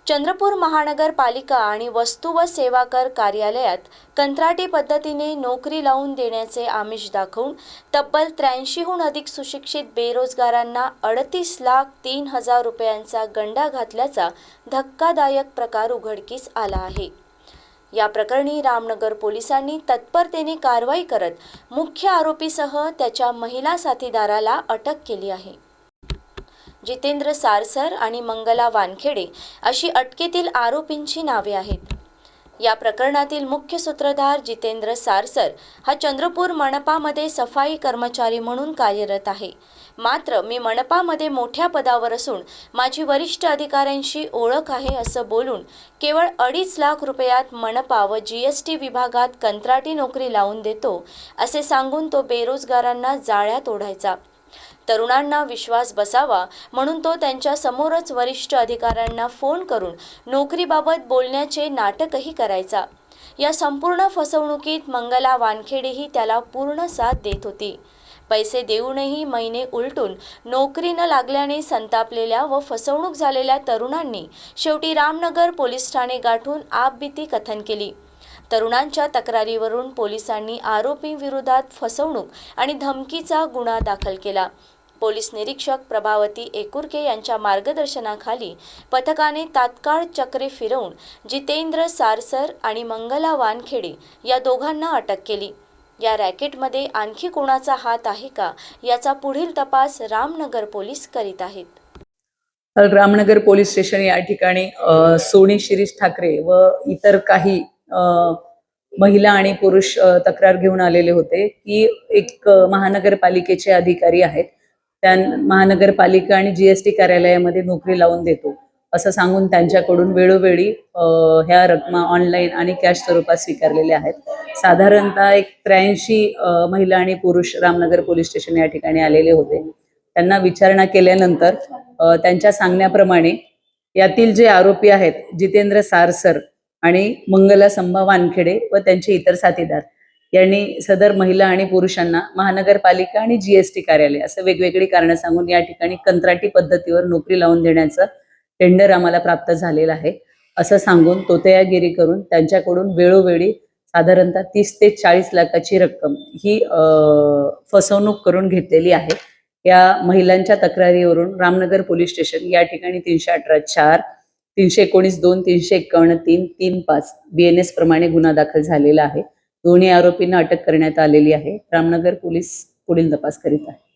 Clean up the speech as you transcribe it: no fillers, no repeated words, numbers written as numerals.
चंद्रपूर महानगरपालिका आणि वस्तू व सेवा कर कार्यालयात कंत्राटी पद्धतीने नोकरी लावून देण्याचे आमिष दाखवून तब्बल 83हून अधिक सुशिक्षित बेरोजगारांना 38,03,000 रुपयांचा गंडा घातल्याचा धक्कादायक प्रकार उघडकीस आला आहे। या प्रकरणी रामनगर पोलिसांनी तत्परतेने कारवाई करत मुख्य आरोपीसह त्याच्या महिला साथीदाराला अटक केली आहे। जितेंद्र सारसर आणि मंगला वानखेडे अशी अटकेतील आरोपींची नावे आहेत। या प्रकरणातील मुख्य सूत्रधार जितेंद्र सारसर हा चंद्रपूर मनपामध्ये सफाई कर्मचारी म्हणून कार्यरत आहे। मात्र मी मनपामध्ये मोठ्या पदावर असून माझी वरिष्ठ अधिकाऱ्यांशी ओळख आहे असं बोलून केवळ 2.5 लाख रुपयात मनपा व GST विभागात कंत्राटी नोकरी लावून देतो असे सांगून तो बेरोजगारांना जाळ्यात ओढायचा। तरुणांना विश्वास बसावा म्हणून तो त्यांच्या समोरच वरिष्ठ अधिकाऱ्यांना फोन करून नोकरीबाबत बोलण्याचे नाटकही करायचा। या संपूर्ण फसवणुकीत मंगला वानखेडेही त्याला पूर्ण साथ देत होती। पैसे देऊनही महिने उलटून नोकरी न लागल्याने संतापलेल्या व फसवणूक झालेल्या तरुणांनी शेवटी रामनगर पोलीस ठाणे गाठून आपबीती कथन केली। तरुणांच्या तक्रारीवरून पोलिसांनी आरोपींविरोधात फसवणूक आणि धमकीचा गुन्हा दाखल केला। पोलीस निरीक्षक प्रभावती एकुरके यांच्या मार्गदर्शनाखाली पथकाने तात्काळ चक्रे फिरवून जितेंद्र सारसर आणि मंगला वानखेडे या दोघांना अटक केली। या रॅकेटमध्ये आणखी कोणाचा हात आहे का याचा पुढील तपास रामनगर पोलीस करीत आहेत। रामनगर पोलीस स्टेशन या ठिकाणी सोनी शिरीष ठाकरे व इतर काही महिला आणि पुरुष तक्रार घेऊन आलेले होते की एक महानगरपालिकेचे अधिकारी आहेत, त्या महानगरपालिका आणि GST कार्यालयामध्ये नोकरी लावून देतो असं सांगून त्यांच्याकडून वेळोवेळी ह्या रकमा ऑनलाईन आणि कॅश स्वरूपात स्वीकारलेल्या आहेत। साधारणतः एक 83 महिला आणि पुरुष रामनगर पोलीस स्टेशन या ठिकाणी आलेले होते। त्यांना विचारणा केल्यानंतर त्यांच्या सांगण्याप्रमाणे यातील जे आरोपी आहेत जितेंद्र सारसर आणि मंगला संभा वानखेडे व त्यांचे इतर साथीदार यांनी सदर महिला आणि पुरुषांना महानगरपालिका आणि GST कार्यालय असं वेगवेगळी कारणं सांगून या ठिकाणी कंत्राटी पद्धतीवर नोकरी लावून देण्याचं टेंडर आम्हाला प्राप्त झालेलं आहे असं सांगून तोतयागिरी करून त्यांच्याकडून वेळोवेळी साधारणतः 30 ते 40 लाखाची रक्कम ही फसवणूक करून घेतलेली आहे। या महिलांच्या तक्रारीवरून रामनगर पोलीस स्टेशन या ठिकाणी 318-4, 319-2, 351-3, 35 BNS प्रमाणे गुन्हा दाखल झालेला आहे। दोन्ही आरोपींना अटक करण्यात आलेली आहे। रामनगर पोलीस पुढील तपास करीत आहे।